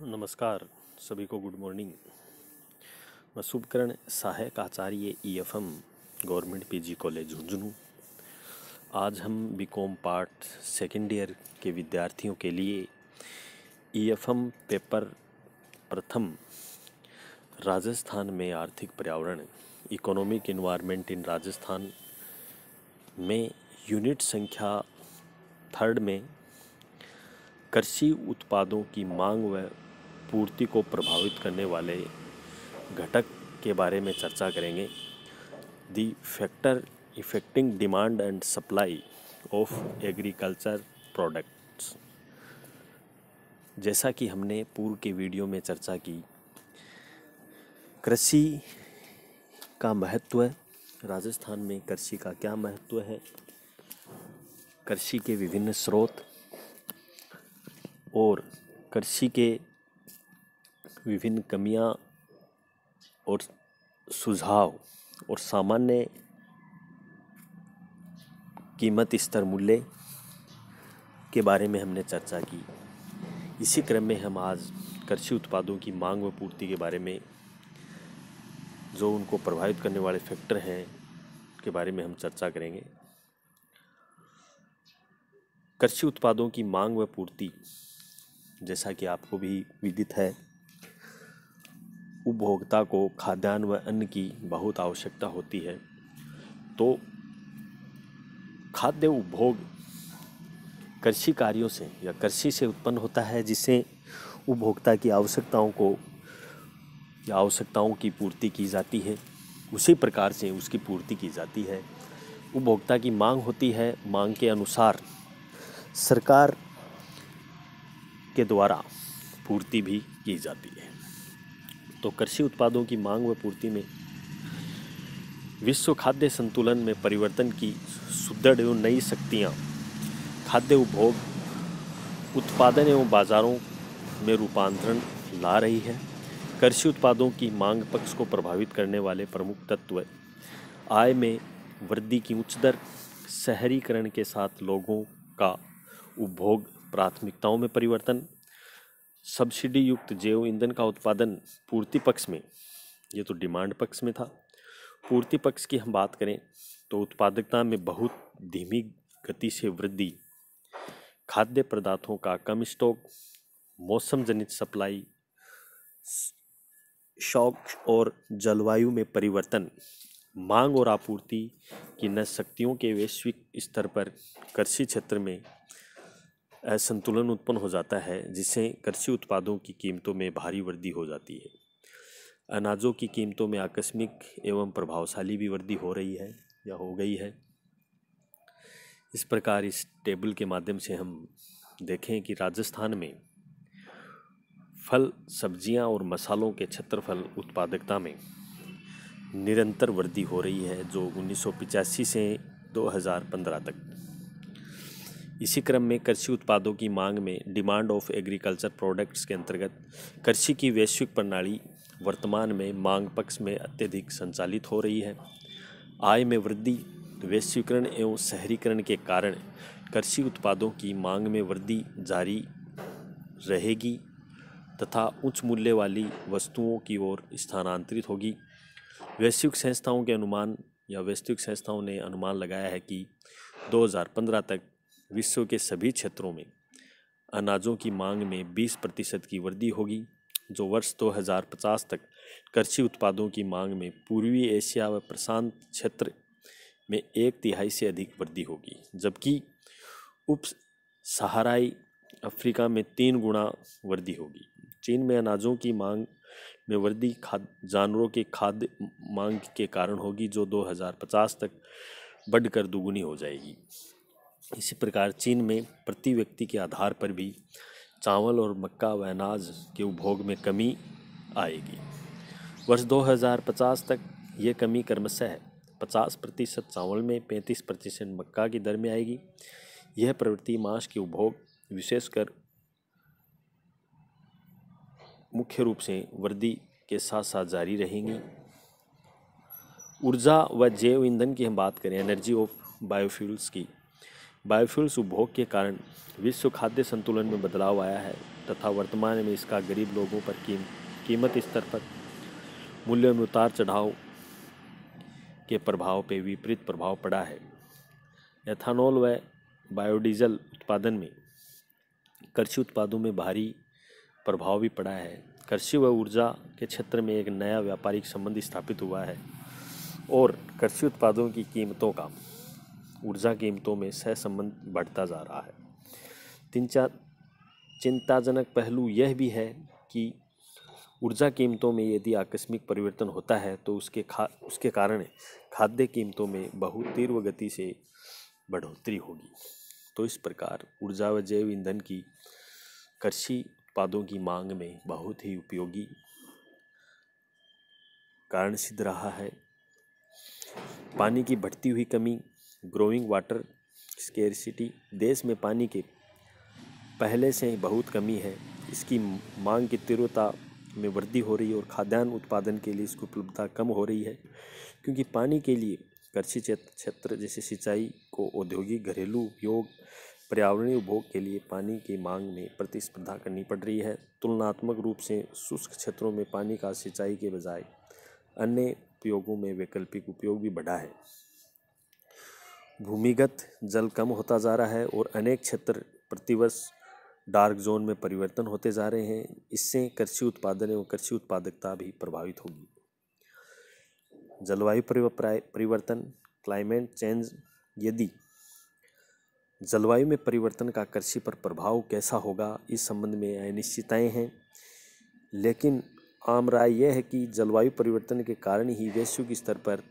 नमस्कार सभी को, गुड मॉर्निंग। मैं शुभकरण सहायक आचार्य EFM government PG college Jhunjhunu. आज हम बीकॉम पार्ट सेकेंड ईयर के विद्यार्थियों के लिए ईएफएम पेपर प्रथम राजस्थान में आर्थिक पर्यावरण इकोनॉमिक इन्वायरमेंट इन राजस्थान में यूनिट संख्या 3 में कृषि उत्पादों की मांग व पूर्ति को प्रभावित करने वाले घटक के बारे में चर्चा करेंगे। The factor affecting demand and supply of agriculture products. जैसा कि हमने पूर्व के वीडियो में चर्चा की, कृषि का महत्व, राजस्थान में कृषि का क्या महत्व है, कृषि के विभिन्न स्रोत और कृषि के विभिन्न कमियां और सुझाव और सामान्य कीमत स्तर मूल्य के बारे में हमने चर्चा की। इसी क्रम में हम आज कृषि उत्पादों की मांग व पूर्ति के बारे में, जो उनको प्रभावित करने वाले फैक्टर हैं, के बारे में हम चर्चा करेंगे। कृषि उत्पादों की मांग व पूर्ति, जैसा कि आपको भी विदित है, उपभोक्ता को खाद्यान्न व अन्न की बहुत आवश्यकता होती है। तो खाद्य उपभोग कृषि कार्यों से या कृषि से उत्पन्न होता है, जिससे उपभोक्ता की आवश्यकताओं को या आवश्यकताओं की पूर्ति की जाती है। उसी प्रकार से उसकी पूर्ति की जाती है। उपभोक्ता की मांग होती है, मांग के अनुसार सरकार के द्वारा पूर्ति भी की जाती है। तो कृषि उत्पादों की मांग व पूर्ति में विश्व खाद्य संतुलन में परिवर्तन की सुदृढ़ एवं नई शक्तियाँ खाद्य उपभोग उत्पादन एवं बाजारों में रूपांतरण ला रही है। कृषि उत्पादों की मांग पक्ष को प्रभावित करने वाले प्रमुख तत्व आय में वृद्धि की उच्च दर, शहरीकरण के साथ लोगों का उपभोग प्राथमिकताओं में परिवर्तन, सब्सिडी युक्त जैव ईंधन का उत्पादन पूर्ति पक्ष में, ये तो डिमांड पक्ष में था। पूर्ति पक्ष की हम बात करें तो उत्पादकता में बहुत धीमी गति से वृद्धि, खाद्य पदार्थों का कम स्टॉक, मौसम जनित सप्लाई शॉक और जलवायु में परिवर्तन, मांग और आपूर्ति की नई शक्तियों के वैश्विक स्तर पर कृषि क्षेत्र में असंतुलन उत्पन्न हो जाता है, जिससे कृषि उत्पादों की कीमतों में भारी वृद्धि हो जाती है। अनाजों की कीमतों में आकस्मिक एवं प्रभावशाली भी वृद्धि हो रही है या हो गई है। इस प्रकार इस टेबल के माध्यम से हम देखें कि राजस्थान में फल, सब्जियां और मसालों के क्षेत्रफल उत्पादकता में निरंतर वृद्धि हो रही है, जो 1985 से 2015 तक। इसी क्रम में कृषि उत्पादों की मांग में डिमांड ऑफ एग्रीकल्चर प्रोडक्ट्स के अंतर्गत कृषि की वैश्विक प्रणाली वर्तमान में मांग पक्ष में अत्यधिक संचालित हो रही है। आय में वृद्धि, वैश्वीकरण एवं शहरीकरण के कारण कृषि उत्पादों की मांग में वृद्धि जारी रहेगी तथा उच्च मूल्य वाली वस्तुओं की ओर स्थानांतरित होगी। वैश्विक संस्थाओं ने अनुमान लगाया है कि 2015 तक विश्व के सभी क्षेत्रों में अनाजों की मांग में 20% की वृद्धि होगी, जो वर्ष 2050 तक कृषि उत्पादों की मांग में पूर्वी एशिया व प्रशांत क्षेत्र में 1/3 से अधिक वृद्धि होगी, जबकि उप सहाराई अफ्रीका में 3 गुना वृद्धि होगी। चीन में अनाजों की मांग में वृद्धि जानवरों के खाद्य मांग के कारण होगी, जो 2050 तक बढ़कर दुगुनी हो जाएगी। इसी प्रकार चीन में प्रति व्यक्ति के आधार पर भी चावल और मक्का व अनाज के उपभोग में कमी आएगी। वर्ष 2050 तक ये कमी क्रमशः 50% चावल में, 35% मक्का की दर में आएगी। यह प्रवृत्ति मांस के उपभोग विशेषकर मुख्य रूप से वृद्धि के साथ साथ जारी रहेंगी। ऊर्जा व जैव ईंधन की हम बात करें, एनर्जी ऑफ बायोफ्यूल्स की, बायोफ्यूल्स उपभोग के कारण विश्व खाद्य संतुलन में बदलाव आया है। तथा वर्तमान में इसका गरीब लोगों पर कीमत स्तर पर मूल्यों में उतार चढ़ाव के प्रभाव पे विपरीत प्रभाव पड़ा है। एथेनॉल व बायोडीजल उत्पादन में कृषि उत्पादों में भारी प्रभाव भी पड़ा है। कृषि व ऊर्जा के क्षेत्र में एक नया व्यापारिक संबंध स्थापित हुआ है और कृषि उत्पादों की कीमतों का ऊर्जा कीमतों में सहसंबंध बढ़ता जा रहा है। चिंताजनक पहलू यह भी है कि ऊर्जा कीमतों में यदि आकस्मिक परिवर्तन होता है तो उसके कारण खाद्य कीमतों में बहुत तीव्र गति से बढ़ोतरी होगी। तो इस प्रकार ऊर्जा व जैव ईंधन की कृषि उत्पादों की मांग में बहुत ही उपयोगी कारण सिद्ध रहा है। पानी की बढ़ती हुई कमी, ग्रोइंग वाटर स्केर्सिटी, देश में पानी के पहले से ही बहुत कमी है। इसकी मांग की तीव्रता में वृद्धि हो रही है और खाद्यान्न उत्पादन के लिए इसकी उपलब्धता कम हो रही है, क्योंकि पानी के लिए कृषि क्षेत्र जैसे सिंचाई को औद्योगिक घरेलू उपयोग पर्यावरणीय उपभोग के लिए पानी की मांग में प्रतिस्पर्धा करनी पड़ रही है। तुलनात्मक रूप से शुष्क क्षेत्रों में पानी का सिंचाई के बजाय अन्य उपयोगों में वैकल्पिक उपयोग भी बढ़ा है। भूमिगत जल कम होता जा रहा है और अनेक क्षेत्र प्रतिवर्ष डार्क जोन में परिवर्तन होते जा रहे हैं। इससे कृषि उत्पादन एवं कृषि उत्पादकता भी प्रभावित होगी। जलवायु परिवर्तन, क्लाइमेट चेंज, यदि जलवायु में परिवर्तन का कृषि पर प्रभाव कैसा होगा, इस संबंध में अनिश्चितताएं हैं। लेकिन आम राय यह है कि जलवायु परिवर्तन के कारण ही वैश्विक स्तर पर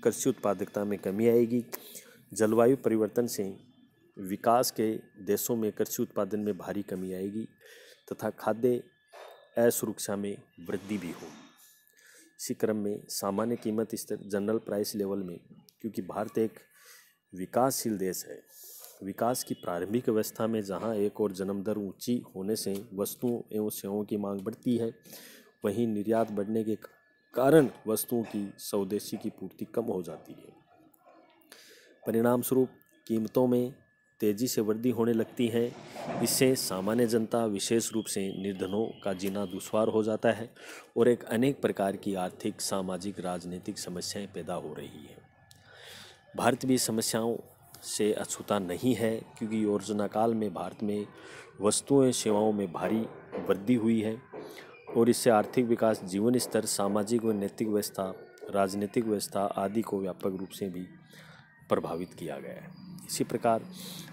कृषि उत्पादकता में कमी आएगी। जलवायु परिवर्तन से विकास के देशों में कृषि उत्पादन में भारी कमी आएगी तथा खाद्य असुरक्षा में वृद्धि भी हो। इसी क्रम में सामान्य कीमत स्तर जनरल प्राइस लेवल में, क्योंकि भारत एक विकासशील देश है, विकास की प्रारंभिक अवस्था में जहां एक और जन्म दर ऊंची होने से वस्तुओं एवं सेवाओं की मांग बढ़ती है, वहीं निर्यात बढ़ने के कारण वस्तुओं की स्वदेशी की पूर्ति कम हो जाती है। परिणाम स्वरूप कीमतों में तेजी से वृद्धि होने लगती है। इससे सामान्य जनता, विशेष रूप से निर्धनों का जीना दुश्वार हो जाता है और एक अनेक प्रकार की आर्थिक, सामाजिक, राजनीतिक समस्याएं पैदा हो रही हैं। भारत भी समस्याओं से अछूता नहीं है, क्योंकि योजना काल में भारत में वस्तुओं एवं सेवाओं में भारी वृद्धि हुई है और इससे आर्थिक विकास, जीवन स्तर, सामाजिक व नैतिक व्यवस्था, राजनीतिक व्यवस्था आदि को व्यापक रूप से भी प्रभावित किया गया है। इसी प्रकार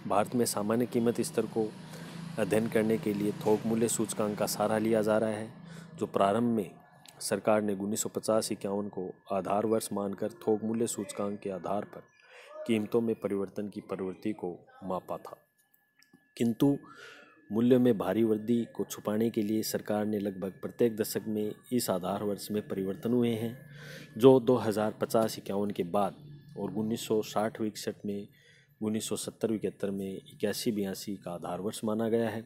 भारत में सामान्य कीमत स्तर को अध्ययन करने के लिए थोक मूल्य सूचकांक का सहारा लिया जा रहा है, जो प्रारंभ में सरकार ने 1950-51 को आधार वर्ष मानकर थोक मूल्य सूचकांक के आधार पर कीमतों में परिवर्तन की प्रवृत्ति को मापा था। किंतु मूल्य में भारी वृद्धि को छुपाने के लिए सरकार ने लगभग प्रत्येक दशक में इस आधार वर्ष में परिवर्तन हुए हैं, जो 2050-51 के बाद और 1960-61 में, 1970-71 में 81-82 का आधार वर्ष माना गया है।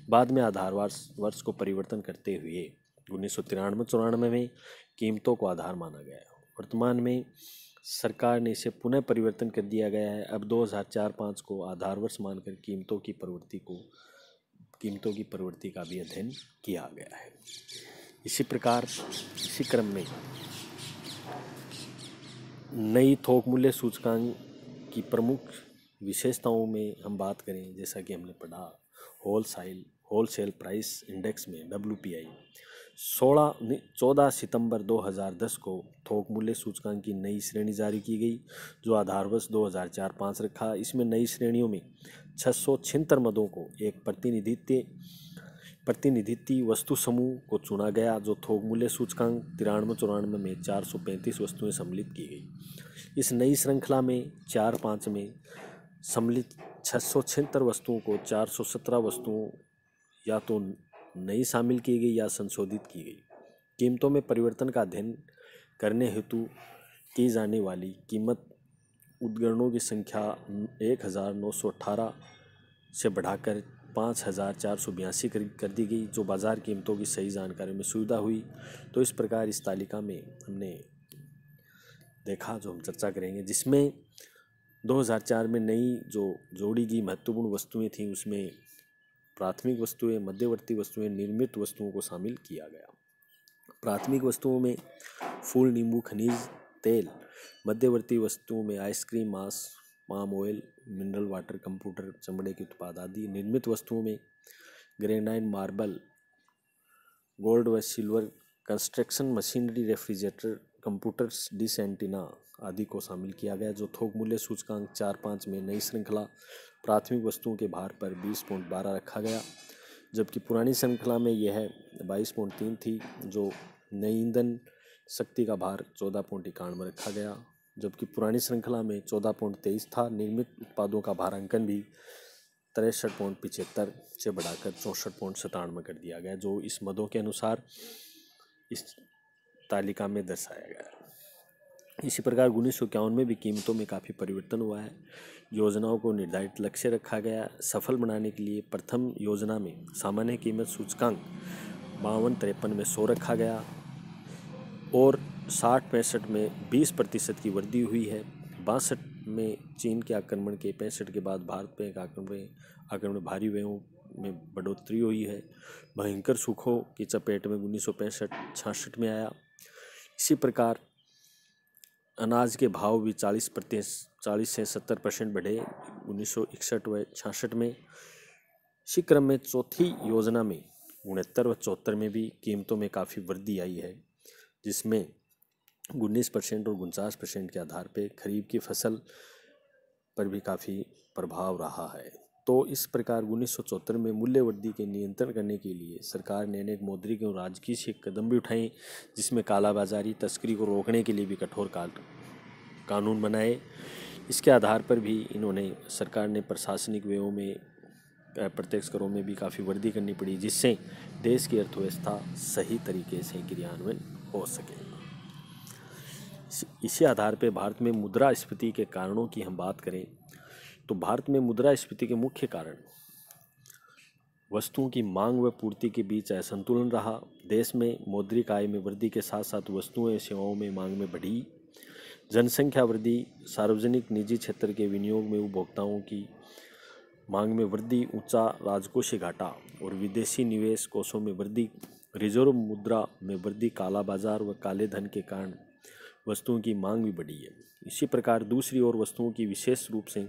बाद में आधार वर्ष को परिवर्तन करते हुए 1993-94 में कीमतों को आधार माना गया है। वर्तमान में सरकार ने इसे पुनः परिवर्तन कर दिया गया है। अब 2004-05 को आधार वर्ष मानकर कीमतों की प्रवृत्ति का भी अध्ययन किया गया है। इसी प्रकार इसी क्रम में नई थोक मूल्य सूचकांक की प्रमुख विशेषताओं में हम बात करें, जैसा कि हमने पढ़ा, होलसेल प्राइस इंडेक्स में WPI 14 सितंबर 2010 को थोक मूल्य सूचकांक की नई श्रेणी जारी की गई, जो आधार वर्ष 2004-05 रखा। इसमें नई श्रेणियों में 676 मदों को एक प्रतिनिधित्व वस्तु समूह को चुना गया, जो थोक मूल्य सूचकांक 93-94 में 435 वस्तुएं सम्मिलित की गई। इस नई श्रृंखला में 4-5 में सम्मिलित 676 वस्तुओं को 417 वस्तुओं या तो नई शामिल की गई या संशोधित की गई। कीमतों में परिवर्तन का अध्ययन करने हेतु की जाने वाली कीमत उद्धरणों की संख्या 1918 से बढ़ाकर 5482 कर दी गई, जो बाजार कीमतों की सही जानकारी में सुविधा हुई। तो इस प्रकार इस तालिका में हमने देखा, जो हम चर्चा करेंगे, जिसमें 2004 में नई जो जोड़ी गई महत्वपूर्ण वस्तुएं थीं, उसमें प्राथमिक वस्तुएं, मध्यवर्ती वस्तुएं, निर्मित वस्तुओं को शामिल किया गया। प्राथमिक वस्तुओं में फूल, नींबू, खनिज तेल, मध्यवर्ती वस्तुओं में आइसक्रीम, मांस, palm oil, mineral water, computer, चमड़े के उत्पाद आदि। निर्मित वस्तुओं में ग्रेनाइट, मार्बल, गोल्ड व silver, construction machinery, refrigerator, computers, dish antenna आदि को शामिल किया गया। जो थोक मूल्य सूचकांक 4-5 में नई श्रृंखला प्राथमिक वस्तुओं के भार पर 20.12 रखा गया, जबकि पुरानी श्रृंखला में यह 22.3 थी। जो नई ईंधन शक्ति का भार 14.91 रखा गया, जबकि पुरानी श्रृंखला में 14.23 था। निर्मित उत्पादों का भारांकन भी 63.75 से बढ़ाकर 64.97 कर दिया गया, जो इस मदों के अनुसार इस तालिका में दर्शाया गया। इसी प्रकार 1951 में भी कीमतों में काफ़ी परिवर्तन हुआ है। योजनाओं को निर्धारित लक्ष्य रखा गया। सफल बनाने के लिए प्रथम योजना में सामान्य कीमत सूचकांक 52-53 में 100 रखा गया और 60-65 में 20% की वृद्धि हुई है। 62 में चीन के आक्रमण के 65 के बाद भारत पे आक्रमण भारी व्ययों में बढ़ोतरी हुई है। भयंकर सूखों की चपेट में 1965-66 में आया। इसी प्रकार अनाज के भाव भी 40 से 70% बढ़े 1961 व 66 में। इसी क्रम में चौथी योजना में 69 व 74 में भी कीमतों में काफ़ी वृद्धि आई है, जिसमें 19% और 49% के आधार पर खरीफ की फसल पर भी काफ़ी प्रभाव रहा है। तो इस प्रकार 1974 में मूल्य वृद्धि के नियंत्रण करने के लिए सरकार ने अनेक मौद्रिक और राजकीय कदम भी उठाए, जिसमें कालाबाजारी, तस्करी को रोकने के लिए भी कठोर कानून बनाए। इसके आधार पर भी सरकार ने प्रशासनिक व्ययों में, प्रत्यक्ष करों में भी काफ़ी वृद्धि करनी पड़ी, जिससे देश की अर्थव्यवस्था सही तरीके से क्रियान्वयन हो सके। इसी आधार पर भारत में मुद्रास्फीति के कारणों की हम बात करें तो भारत में मुद्रास्फीति के मुख्य कारण वस्तुओं की मांग व पूर्ति के बीच असंतुलन रहा। देश में मौद्रिक आय में वृद्धि के साथ साथ वस्तुओं एवं सेवाओं में मांग में बढ़ी। जनसंख्या वृद्धि, सार्वजनिक निजी क्षेत्र के विनियोग में उपभोक्ताओं की मांग में वृद्धि, ऊंचा राजकोषीय घाटा और विदेशी निवेश कोषों में वृद्धि, रिजर्व मुद्रा में वृद्धि, काला बाजार व काले धन के कारण वस्तुओं की मांग भी बढ़ी है। इसी प्रकार दूसरी ओर वस्तुओं की विशेष रूप से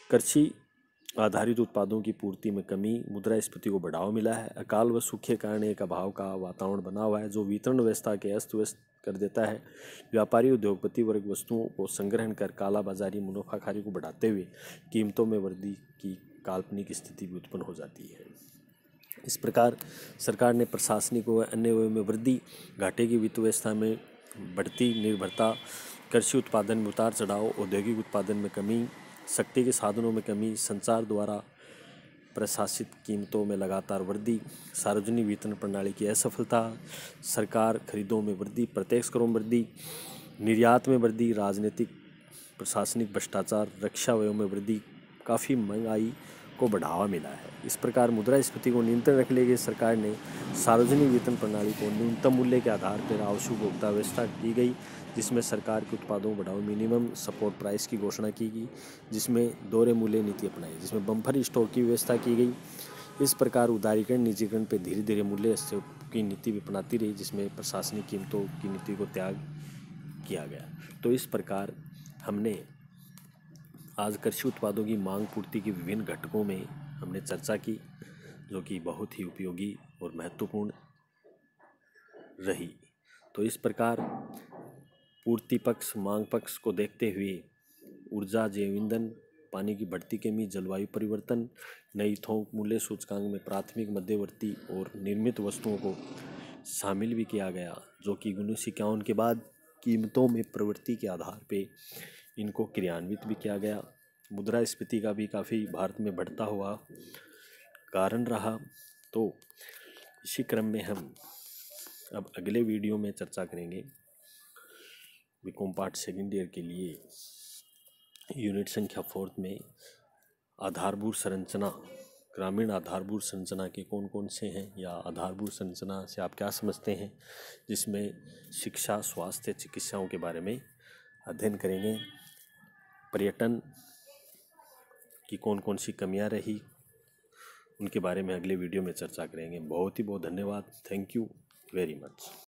कृषि आधारित उत्पादों की पूर्ति में कमी, मुद्रास्फीति को बढ़ावा मिला है। अकाल व सूखे के कारण एक अभाव का वातावरण बना हुआ है, जो वितरण व्यवस्था के अस्त व्यस्त कर देता है। व्यापारी उद्योगपति वर्ग वस्तुओं को संग्रहण कर कालाबाजारी, मुनाफाखोरी को बढ़ाते हुए कीमतों में वृद्धि की काल्पनिक स्थिति भी उत्पन्न हो जाती है। इस प्रकार सरकार ने प्रशासनिक व अन्य व्ययों में वृद्धि, घाटे की वित्त व्यवस्था में बढ़ती निर्भरता, कृषि उत्पादन में उतार चढ़ाव, औद्योगिक उत्पादन में कमी, शक्ति के साधनों में कमी, संचार द्वारा प्रशासित कीमतों में लगातार वृद्धि, सार्वजनिक वितरण प्रणाली की असफलता, सरकार खरीदों में वृद्धि, प्रत्यक्ष करों में वृद्धि, निर्यात में वृद्धि, राजनीतिक प्रशासनिक भ्रष्टाचार, रक्षा व्ययों में वृद्धि, काफ़ी महंगाई को बढ़ावा मिला है। इस प्रकार मुद्रास्फीति को नियंत्रण रखने के लिए सरकार ने सार्वजनिक वितरण प्रणाली को न्यूनतम मूल्य के आधार पर आवश्यक उपभोक्ता व्यवस्था की गई, जिसमें सरकार के उत्पादों को बढ़ावा, मिनिमम सपोर्ट प्राइस की घोषणा की गई, जिसमें दोहरे मूल्य नीति अपनाई, जिसमें बम्पर स्टॉक की व्यवस्था की गई। इस प्रकार उदारीकरण, निजीकरण पर धीरे धीरे मूल्य की नीति भी अपनाती रही, जिसमें प्रशासनिक कीमतों की नीति को त्याग किया गया। तो इस प्रकार हमने आज कृषि उत्पादों की मांग पूर्ति के विभिन्न घटकों में हमने चर्चा की, जो कि बहुत ही उपयोगी और महत्वपूर्ण रही। तो इस प्रकार पूर्ति पक्ष, मांग पक्ष को देखते हुए ऊर्जा, जैव ईंधन, पानी की बढ़ती कमी, जलवायु परिवर्तन, नई थोक मूल्य सूचकांक में प्राथमिक, मध्यवर्ती और निर्मित वस्तुओं को शामिल भी किया गया, जो कि 1951 के बाद कीमतों में प्रवृत्ति के आधार पर इनको क्रियान्वित भी किया गया। मुद्रास्फीति का भी काफ़ी भारत में बढ़ता हुआ कारण रहा। तो इसी क्रम में हम अब अगले वीडियो में चर्चा करेंगे बीकॉम पार्ट सेकेंड ईयर के लिए यूनिट संख्या 4 में आधारभूत संरचना, ग्रामीण आधारभूत संरचना के कौन कौन से हैं, या आधारभूत संरचना से आप क्या समझते हैं, जिसमें शिक्षा, स्वास्थ्य, चिकित्साओं के बारे में अध्ययन करेंगे। पर्यटन की कौन कौन सी कमियां रही, उनके बारे में अगले वीडियो में चर्चा करेंगे। बहुत ही बहुत धन्यवाद। Thank you very much.